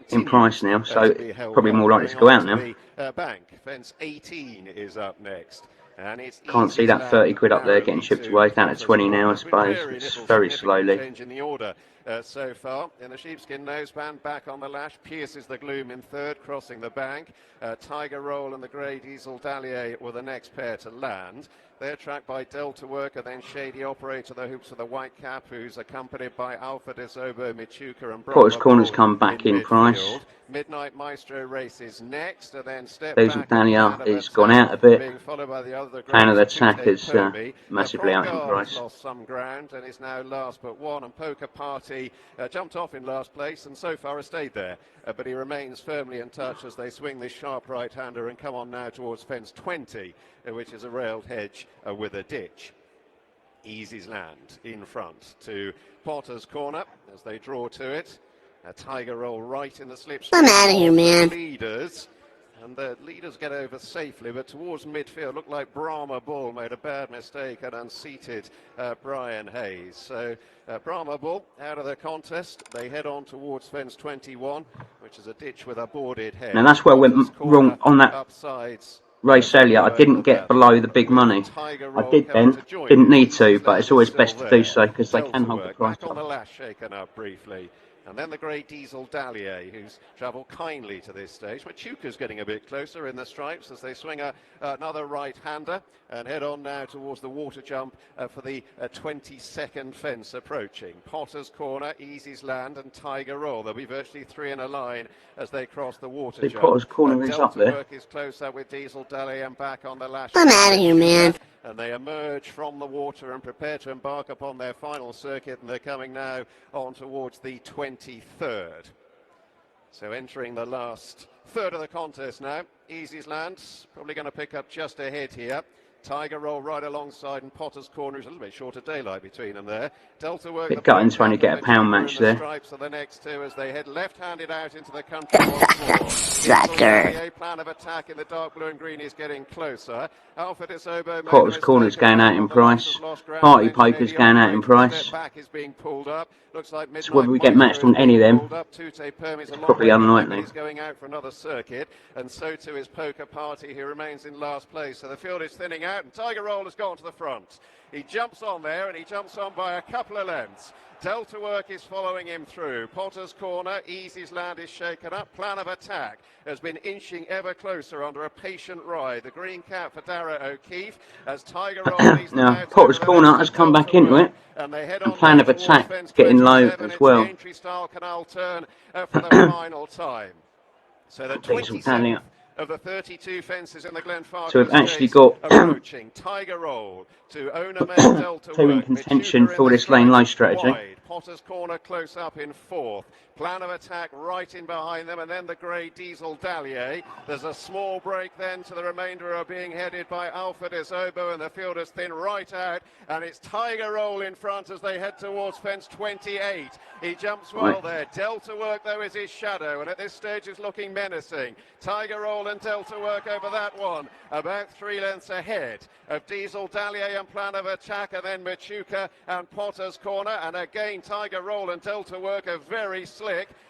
in price now, so probably more likely to go out now. Bank fence 18 is up next. And it's can't see that 30 quid up there getting chipped away. Down to 20 now, I suppose. It's very slowly. Change in the order so far. In the sheepskin noseband, back on the lash, pierces the gloom in third, crossing the bank. Tiger Roll and the grey Diesel Dallier were the next pair to land. They're tracked by Delta Worker, then Shady Operator, the hoops of the white cap, who's accompanied by Alpha Desobo, Machuca and Potter's Corner's come back in price. Midnight Maestro races next, and then step Diesel Dallier is gone out a bit. Plan of Attack is massively out in price. Lost some ground and is now last but one, and Poker Party jumped off in last place and so far has stayed there. But he remains firmly in touch as they swing this sharp right-hander and come on now towards fence 20, which is a railed hedge with a ditch. Easy's Land in front to Potter's Corner as they draw to it. A Tiger Roll right in the slipstream. I'm out of here, man. Leaders. And the leaders get over safely, but towards midfield, looked like Brahma Bull made a bad mistake and unseated Brian Hayes. So Brahma Bull out of the contest. They head on towards fence 21, which is a ditch with a boarded head. Now that's where I went wrong on that race earlier. I didn't get below the big money. I did then, didn't need to, but it's always best to do so because they can hold the price up. On the lash, shaken up briefly. And then the grey Diesel Dallier, who's travelled kindly to this stage. Machuca's getting a bit closer in the stripes as they swing another right-hander and head on now towards the water jump for the 22nd fence approaching. Potter's Corner, Easy's Land and Tiger Roll. There'll be virtually three in a line as they cross the water jump. Potter's Corner is up there. Work is close up with Diesel Dallier and back on the lash. I'm out of here, man. And they emerge from the water and prepare to embark upon their final circuit, and they're coming now on towards the 23rd. So entering the last third of the contest now. Easy's Land probably going to pick up just ahead here. Tiger Roll right alongside, and Potter's Corner is a little bit short of daylight between them there. Delta Work. Bit gutting trying to get a pound match there. Stripes are the next two as they head left-handed out into the country once more. Sucker. Plan of attack in the dark blue and green is getting closer. Alpha Desobo. Potter's Corner's going out in price. Party Poker's going out in price. Back is being pulled up. Looks like so whether we get matched on any of them, it's probably unlikely. He's going out for another circuit, and so too is Poker Party, who remains in last place. So the field is thinning out, and Tiger Roll has gone to the front. He jumps on there, and he jumps on by a couple of lengths. Delta Work is following him through. Potter's Corner, Easy's Land is shaken up. Plan of Attack has been inching ever closer under a patient ride. The green cap for Dara O'Keefe as Tiger Roll leads now Potter's Corner has come back into it. And Plan of Attack getting low as well. The entry style canal turn for the final time. So the 27th of the 32 fences in the Glenfarclas. So we've actually got approaching Tiger Roll to owner Delta two in contention for this lane low strategy. Potter's Corner close up in fourth. Plan of Attack right in behind them, and then the grey Diesel Dallier. There's a small break then to the remainder are being headed by Alpha Desobo, and the field is thin right out, and it's Tiger Roll in front as they head towards fence 28. He jumps well there. Delta Work though is his shadow, and at this stage is looking menacing. Tiger Roll and Delta Work over that one, about 3 lengths ahead of Diesel Dallier and Plan of Attack, and then Machuca and Potter's Corner, and again Tiger Roll and Delta Work are very slick,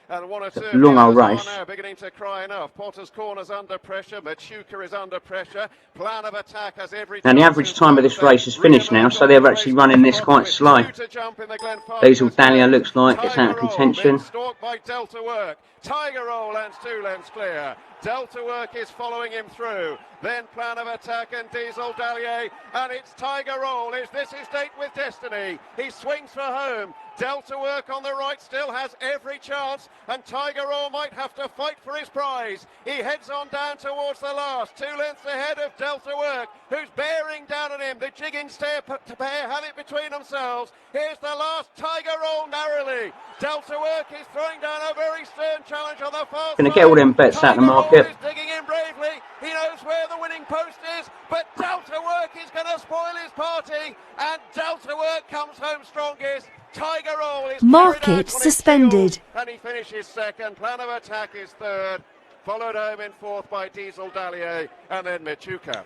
and one or two long old race. Now beginning to cry enough. Potter's Corner's under pressure, Machuca is under pressure. Plan of Attack has every. And the average time of this race is finished now, so they're actually running this quite slow. Diesel Dallier looks like it's out of contention. Stalked by Delta Work. Tiger Roll and 2 lengths clear. Delta Work is following him through. Then Plan of Attack and Diesel Dallier, and it's Tiger Roll. Is this his date with destiny? He swings for home. Delta Work on the right still has every chance, and Tiger Roll might have to fight for his prize. He heads on down towards the last, 2 lengths ahead of Delta Work, who's bearing down on him. The jigging pair have it between themselves. Here's the last, Tiger Roll narrowly. Delta Work is throwing down a very stern challenge on the far side. Gonna get all them bets out of the market. Is digging in bravely. He knows where the winning post is, but Delta Work Work is going to spoil his party, and Delta Work comes home strongest. Tiger Roll is Market suspended. Heels, and he finishes second. Plan of Attack is third, followed home in fourth by Diesel Dallier, and then Michuka.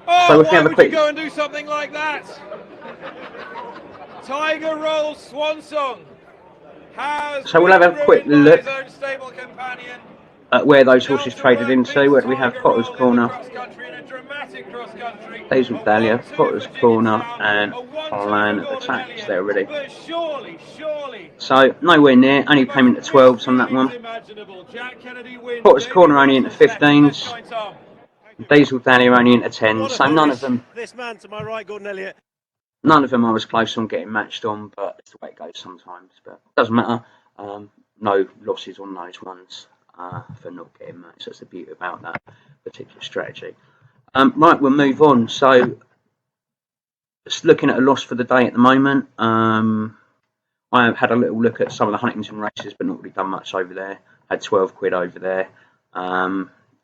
Oh, So why would you go and do something like that? Tiger Roll Swan Song has so we'll have a quick look his own stable companion. at where those horses traded into. Where do we have Potter's Corner, Diesel Dahlia, Potter's Corner, and Plan of Attack is there already. So nowhere near, only payment to 12s on that one. Potter's Corner only into 15s. Diesel Dahlia only into 10s. So none of them. This man to my right, Gordon Elliott. None of them I was close on getting matched on, but it's the way it goes sometimes. But it doesn't matter. No losses on those ones for not getting matched. That's the beauty about that particular strategy. Right, we'll move on. So, just looking at a loss for the day at the moment. I have had a little look at some of the Huntington races, but not really done much over there. Had 12 quid over there.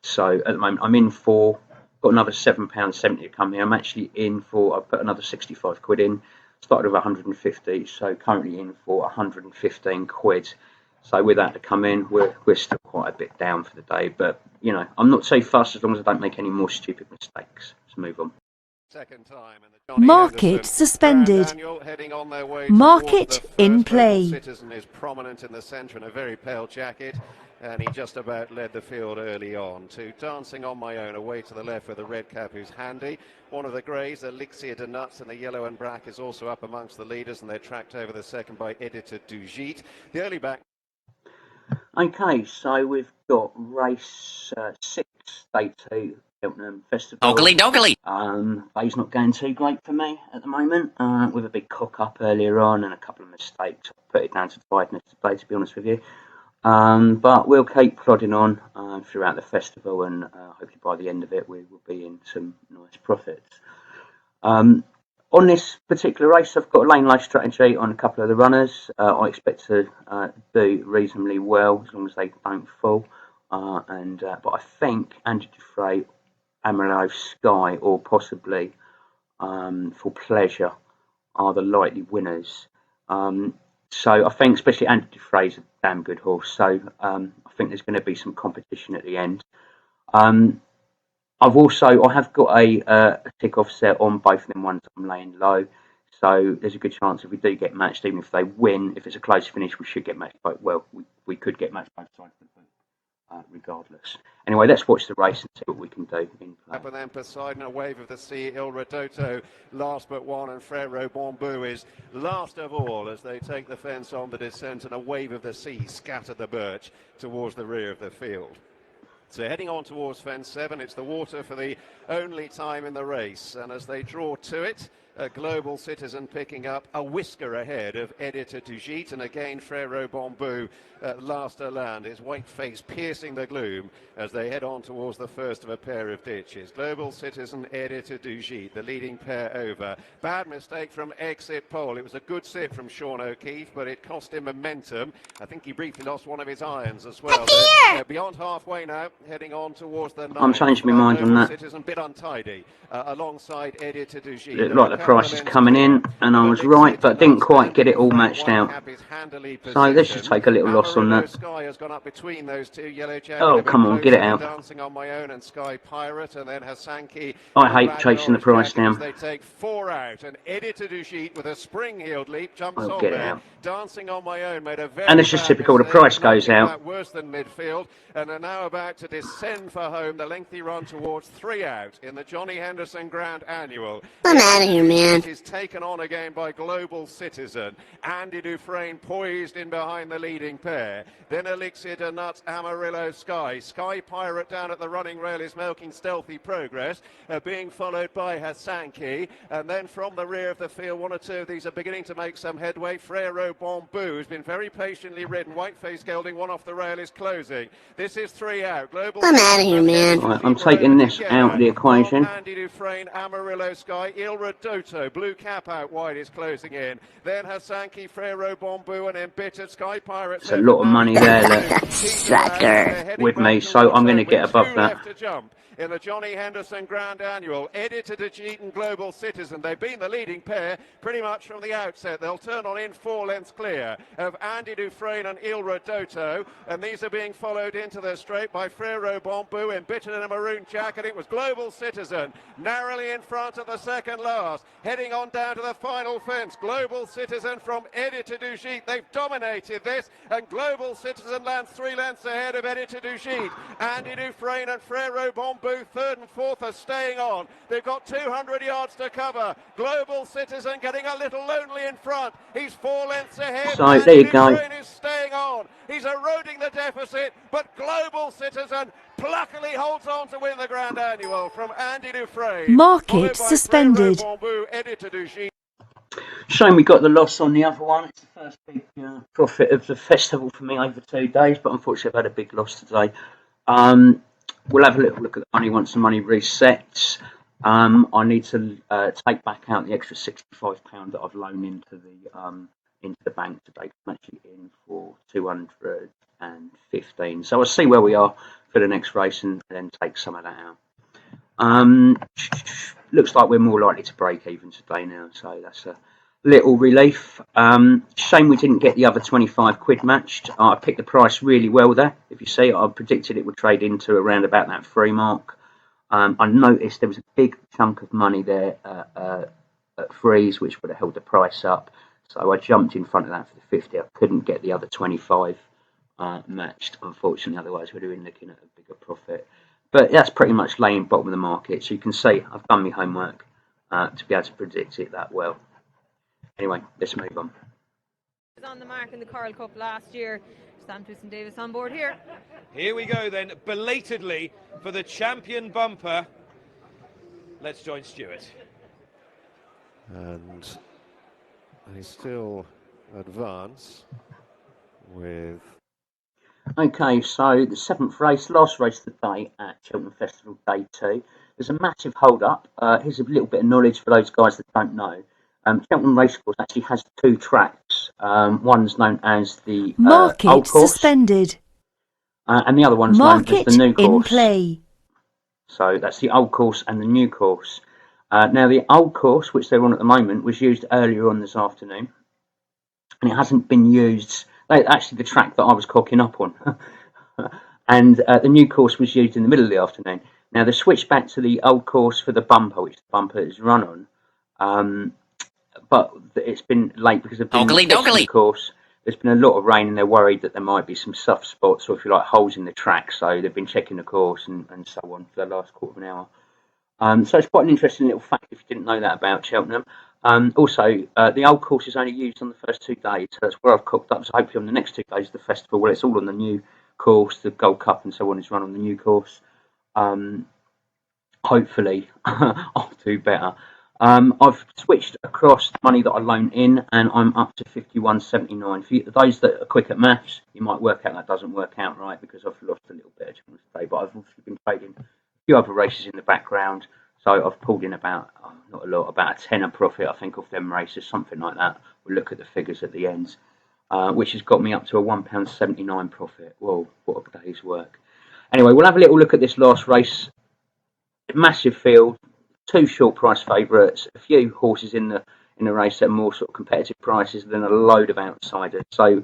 So at the moment, I'm in for. Got another £7.70 to come here. I'm actually in for. I put another 65 quid in. Started with 150, so currently in for 115 quid. So with that to come in, we're still quite a bit down for the day. But you know, I'm not so fussed as long as I don't make any more stupid mistakes. Let's move on. Second time Market suspended. Market in play. Citizen is prominent in the centre in a very pale jacket, and he just about led the field early on to Dancing on My Own away to the left with the red cap who's handy. One of the greys, Elixir de Nuts in the yellow and black, is also up amongst the leaders, and they're tracked over the second by Editor Dugit. The early back. Okay, so we've got race 6, day 2, Cheltenham Festival. Ogly. Day's not going too great for me at the moment, with a big cock up earlier on and a couple of mistakes. I put it down to tiredness today, to be honest with you. But we'll keep plodding on throughout the festival, and hopefully by the end of it we will be in some nice profits. On this particular race, I've got a lane low strategy on a couple of the runners. I expect to do reasonably well as long as they don't fall. But I think Andy Dufresne, Amarillo Sky, or possibly For Pleasure are the likely winners. So I think especially Andy Dufresne's a damn good horse. So I think there's going to be some competition at the end. I have got a tick-off set on both of them ones I'm laying low. So there's a good chance if we do get matched, even if they win, if it's a close finish, we should get matched. Well, we could get matched both sides regardless. Anyway, let's watch the race and see what we can do in play. Up and then Poseidon, a wave of the sea, Il Redoto, last but one, and Frère Bambou is last of all as they take the fence on the descent, and a wave of the sea scattered the birch towards the rear of the field. So heading on towards fence 7, it's the water for the only time in the race, and as they draw to it, a Global Citizen picking up a whisker ahead of Editor Dugit, and again Frère Bambou last to land, his white face piercing the gloom as they head on towards the first of a pair of ditches. Global Citizen, Editor Dugit, the leading pair over. Bad mistake from exit pole. It was a good sit from Sean O'Keefe, but it cost him momentum. I think he briefly lost one of his irons as well. Beyond halfway now, heading on towards the 9th. I'm changing my mind on that. Citizen, bit untidy, alongside Editor Dugit. Looked like the price is coming in, and I was right, but didn't quite get it all matched out. So let's just take a little loss on that. Oh, come on, get it out. I hate chasing the price down. They take 4 out, and Editor Dugit with a spring-heeled leap jumps on get it there. out. Dancing on My Own made a very And it's just typical, the price goes out. Worse than midfield, and are now about to descend for home. The lengthy run towards 3 out in the Johnny Henderson Grand Annual. I'm out of here, man. It is taken on again by Global Citizen. Andy Dufresne poised in behind the leading pair. Then Elixir de Nuts, Amarillo Sky. Sky Pirate down at the running rail is making stealthy progress, being followed by Hassanki. And then from the rear of the field, one or two of these are beginning to make some headway. Frère Bambou has been very patiently ridden. Whiteface gelding, one off the rail, is closing. This is 3 out. Global. I'm out of here, man. Right, I'm taking this out of the equation. Andy Dufresne, Amarillo Sky, Il Redoto. Doto. Blue Cap out wide is closing in. Then Hasanki, Frero, Bombu and Embittered. Sky Pirates. It's a lot of money there, look, Sucker. with me, so I'm going to get above that. Left to jump in the Johnny Henderson Grand Annual. Editor to Cheaton Global Citizen. They've been the leading pair pretty much from the outset. They'll turn on in 4 lengths clear of Andy Dufresne and Ilra Doto. And these are being followed into the straight by Frero Bombu, embittered in a maroon jacket. It was Global Citizen narrowly in front of the second last. Heading on down to the final fence. Global Citizen from Editor du Gite. They've dominated this. And Global Citizen lands 3 lengths ahead of Editor du Gite. Andy Dufresne and Frero Bombu, third and fourth, are staying on. They've got 200 yards to cover. Global Citizen getting a little lonely in front. He's 4 lengths ahead. So there you go. Dufresne is staying on. He's eroding the deficit, but Global Citizen pluckily holds on to win the Grand Annual from Andy Dufresne. Market suspended. Bombu, Editor du Gite. Shame we got the loss on the other one. It's the first big profit of the festival for me over 2 days, but unfortunately I've had a big loss today. We'll have a little look at the money once the money resets. I need to take back out the extra £65 that I've loaned into the bank today. I'm actually in for 215. So I'll see where we are for the next race and then take some of that out. Looks like we're more likely to break even today now, so that's a little relief. Shame we didn't get the other 25 quid matched. I picked the price really well there. If you see, I predicted it would trade into around about that 3 mark. I noticed there was a big chunk of money there at freeze, which would have held the price up. So I jumped in front of that for the 50. I couldn't get the other 25 matched, unfortunately. Otherwise, we'd have been looking at a bigger profit. But that's pretty much laying bottom of the market. So you can see I've done my homework to be able to predict it that well. Anyway, let's move on. On the mark in the Coral Cup last year. Sam Twist and Davis on board here. Here we go then, belatedly for the champion bumper. Let's join Stuart. And they still advance with... Okay, so the 7th race, last race of the day at Cheltenham Festival, day 2. There's a massive hold-up. Here's a little bit of knowledge for those guys that don't know. Cheltenham Racecourse actually has 2 tracks. One's known as the old course, suspended. And the other one's known as the new course. Inplay. So that's the old course and the new course. Now the old course, which they're on at the moment, was used earlier on this afternoon, and it hasn't been used. Actually, the track that I was cocking up on, and the new course was used in the middle of the afternoon. Now they switched back to the old course for the bumper, which the bumper is run on. But it's been late because of the course. There's been a lot of rain and they're worried that there might be some soft spots or, if you like, holes in the track. So they've been checking the course and so on for the last quarter of an hour. So it's quite an interesting little fact if you didn't know that about Cheltenham. Also, the old course is only used on the first 2 days. So that's where I've cocked up. So hopefully on the next 2 days of the festival, well, it's all on the new course. The Gold Cup and so on is run on the new course. Hopefully I'll do better. I've switched across the money that I loaned in, and I'm up to 51.79. For those that are quick at maths, you might work out that doesn't work out right because I've lost a little bit of chance today. But I've also been trading a few other races in the background, so I've pulled in about not a lot, about a tenner profit, I think, off them races, something like that. We'll look at the figures at the end, which has got me up to a £1.79 profit. Whoa, what a day's work! Anyway, we'll have a little look at this last race. Massive field. 2 short price favourites, a few horses in the race that are more sort of competitive prices, than a load of outsiders. So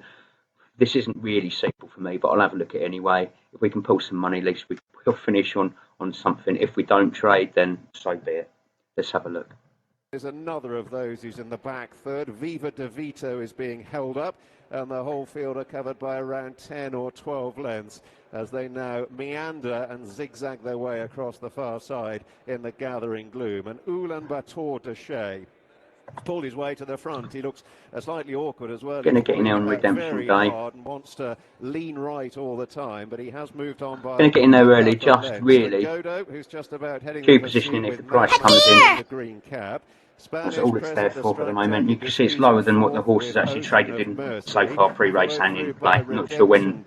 this isn't really simple for me, but I'll have a look at it anyway. If we can pull some money, at least we'll finish on something. If we don't trade, then so be it. Let's have a look. There's another of those who's in the back third. Viva De Vito is being held up, and the whole field are covered by around 10 or 12 lengths as they now meander and zigzag their way across the far side in the gathering gloom. And Ulaanbaatar de Shea pulled his way to the front. He looks slightly awkward as well. Going to get in there on redemption day. And wants to lean right all the time, but he has moved on by. Going to get in there early, just really. Godo, who's just about heading Due positioning if the price comes in. The green cap. That's all it's there for at the moment. You can see it's lower than what the horse has actually traded in so far pre-race and in play. I'm not sure when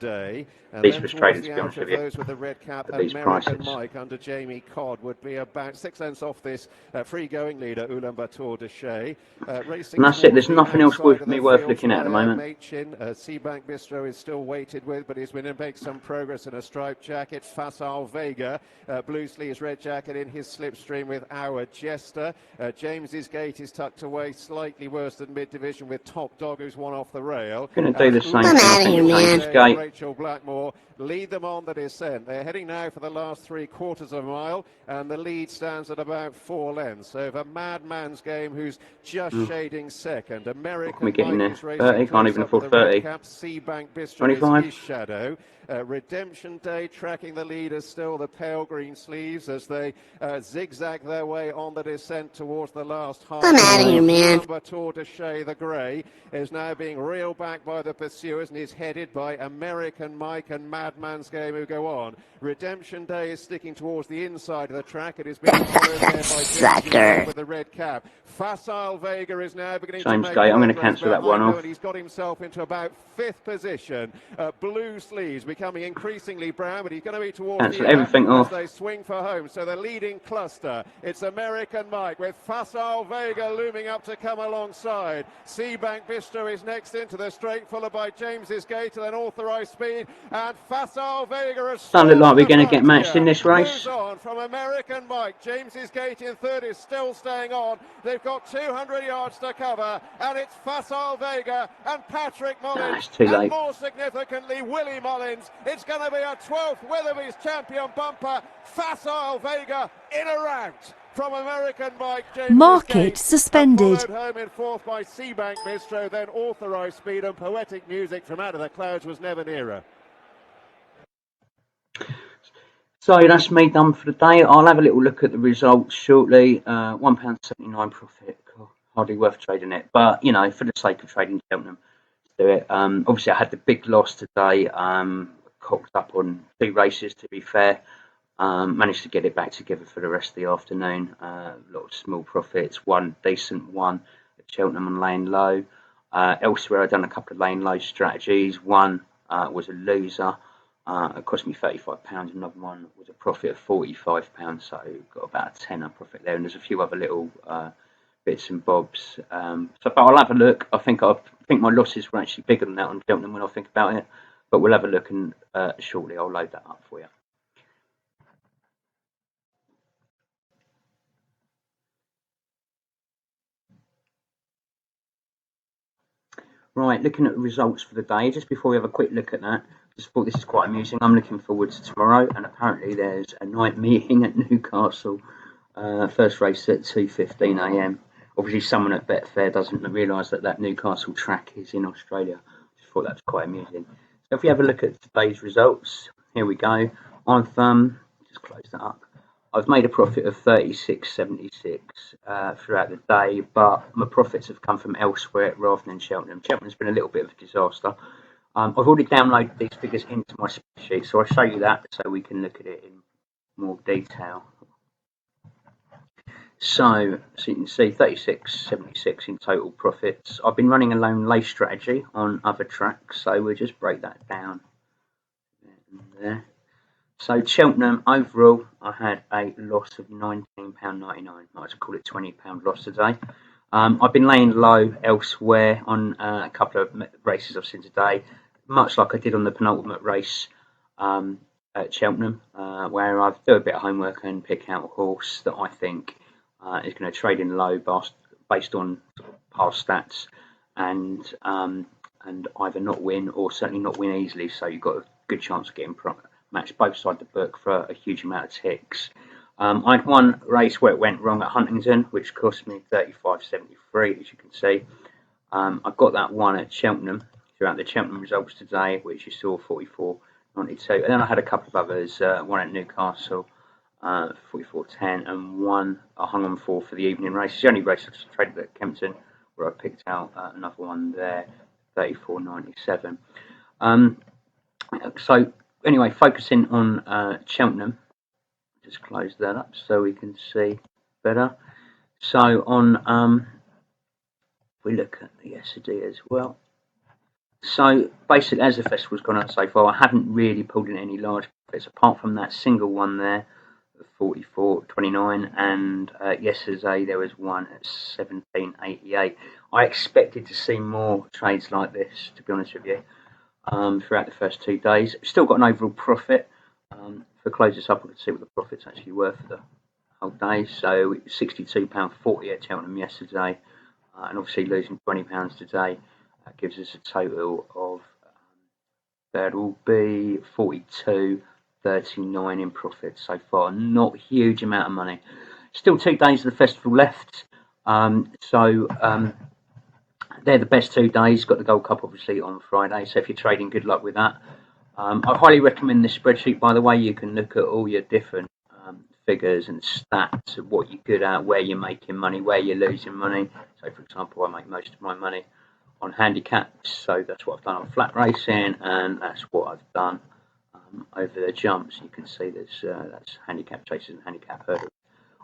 these was traded, to be honest with you, with the red cap, at these American prices. Mike under Jamie Codd would be about 6 lengths off this free-going leader, Ulaanbaatar de Shea. And that's it. There's nothing else worth looking at the moment. Seabank Bistro is still weighted with, but he's going to make some progress in a striped jacket. Facile Vega, blue sleeves, red jacket in his slipstream with Our Jester. James's Gate is tucked away, slightly worse than mid-division with Top Dog, who's one off the rail. Going to do the same thing, I think, James's Gate. Rachel Blackmore lead them on the descent. They're heading now for the last 3/4 of a mile, and the lead stands at about 4 lengths. So for Madman's Game, who's just shading second. American We're getting Mike there. is 30, can't even afford 30. Seabank Bistro 25. is his shadow. Redemption Day tracking the leaders still, the pale green sleeves, as they zigzag their way on the descent towards the last half. I'm out of here, man. Ulaanbaatar de Shea, the grey, is now being reeled back by the pursuers and is headed by American Mike and Madman's Game, who go on. Redemption Day is sticking towards the inside of the track. It is being followed there by Sucker. with the red cap. Facile Vega is now beginning to James make Gate, I'm going to progress cancel that one behind off. and he's got himself into about 5th position. Blue sleeves becoming increasingly brown, but he's going to be towards Cancel the everything as off. they swing for home. So the leading cluster, it's American Mike with Facile Vega looming up to come alongside. Seabank Bistro is next into the straight, followed by James's Gate and then Authorised Speed, and Facile Vega has Doesn't look like we're going to get matched in this race. moves on from American Mike. James's Gate in third is still staying on. They've got 200 yards to cover, and it's Facile Vega and Patrick Mullins. It's too late. And more significantly, Willie Mullins. It's going to be a 12th Weatherby's champion bumper. Facile Vega in a rout from American Mike. James Market suspended. Followed home in fourth by Seabank Bistro, then Authorised Speed, and Poetic Music from Out of the Clouds was never nearer. So that's me done for the day. I'll have a little look at the results shortly. £1.79 profit. God, hardly worth trading it, but you know, for the sake of trading Cheltenham, do it. Obviously, I had the big loss today. Cocked up on 2 races, to be fair. Managed to get it back together for the rest of the afternoon. A lot of small profits. One decent one at Cheltenham on lane low. Elsewhere, I've done a couple of lane low strategies. One was a loser. It cost me £35. Another one was a profit of £45. So got about a tenner profit there. And there's a few other little bits and bobs. But I'll have a look. I think my losses were actually bigger than that on Cheltenham when I think about it. But we'll have a look, and shortly I'll load that up for you. Right, looking at the results for the day, just before we have a quick look at that, just thought this is quite amusing. I'm looking forward to tomorrow, and apparently there's a night meeting at Newcastle, first race at 2:15 AM. Obviously someone at Betfair doesn't realise that Newcastle track is in Australia. Just thought that was quite amusing. So if we have a look at today's results, here we go. I've just closed that up. I've made a profit of 36.76 throughout the day, but my profits have come from elsewhere rather than Cheltenham. Cheltenham's been a little bit of a disaster. I've already downloaded these figures into my spreadsheet, so I'll show you that so we can look at it in more detail. So you can see 36.76 in total profits. I've been running a lone lay strategy on other tracks, so we'll just break that down there. So Cheltenham, overall, I had a loss of £19.99. I might call it £20 loss today. I've been laying low elsewhere on a couple of races I've seen today, much like I did on the penultimate race at Cheltenham, where I do a bit of homework and pick out a horse that I think is going to trade in low based on past stats and either not win or certainly not win easily. So you've got a good chance of getting matched both sides of the book for a huge amount of ticks. I had one race where it went wrong at Huntingdon, which cost me $35.73, as you can see. I got that one at Cheltenham throughout the Cheltenham results today, which you saw $44.92. And then I had a couple of others, one at Newcastle, $44.10, and one I hung on for the evening race. It's the only race I traded at Kempton, where I picked out another one there, $34.97. So anyway, focusing on Cheltenham, just close that up so we can see better. So on, if we look at the SD as well. So basically, as the festival's gone on so far, I haven't really pulled in any large profits apart from that single one there, 44.29, and yesterday there was one at 17.88. I expected to see more trades like this, to be honest with you, throughout the first 2 days. Still got an overall profit. If I close this up, I can see what the profits actually were for the whole day. So £62.40 at Cheltenham yesterday, and obviously losing £20 today. That gives us a total of that will be 42.39 in profit so far. Not a huge amount of money. Still 2 days of the festival left. They're the best 2 days. Got the Gold Cup obviously on Friday. So if you're trading, good luck with that. I highly recommend this spreadsheet, by the way. You can look at all your different figures and stats of what you're good at, where you're making money, where you're losing money. So for example, I make most of my money on handicaps, so that's what I've done on flat racing, and that's what I've done over the jumps. You can see there's that's handicap chases and handicap hurdles.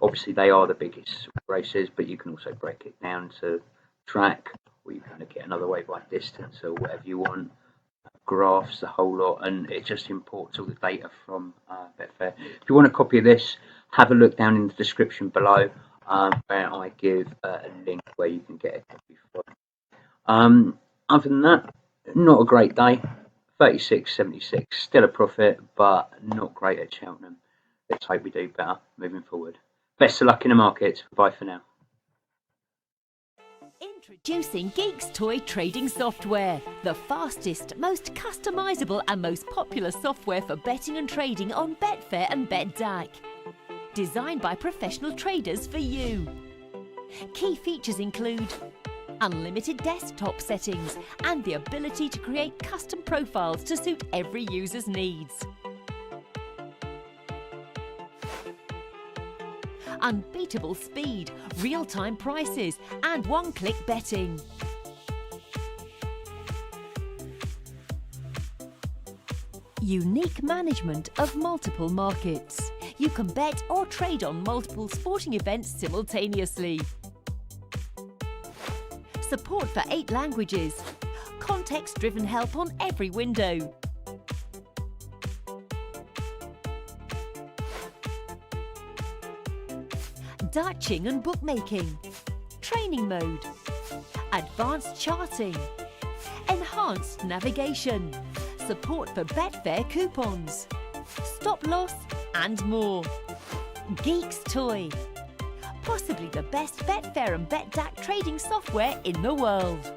Obviously they are the biggest races, but you can also break it down to track, or you can look at another way by distance or whatever you want, graphs, the whole lot, and it just imports all the data from Betfair. If you want a copy of this, have a look down in the description below, where I give a link where you can get a copy for it. Other than that, not a great day. 36.76, still a profit, but not great at Cheltenham. Let's hope we do better moving forward. Best of luck in the markets. Bye for now. Introducing Geeks Toy trading software, the fastest, most customizable and most popular software for betting and trading on Betfair and BetDAQ. Designed by professional traders for you. Key features include unlimited desktop settings and the ability to create custom profiles to suit every user's needs. Unbeatable speed, real-time prices and one-click betting. Unique management of multiple markets. You can bet or trade on multiple sporting events simultaneously. Support for 8 languages. Context-driven help on every window. Dutching and bookmaking. Training mode. Advanced charting. Enhanced navigation. Support for Betfair coupons. Stop loss and more. Geeks Toy. Possibly the best Betfair and BetDAQ trading software in the world.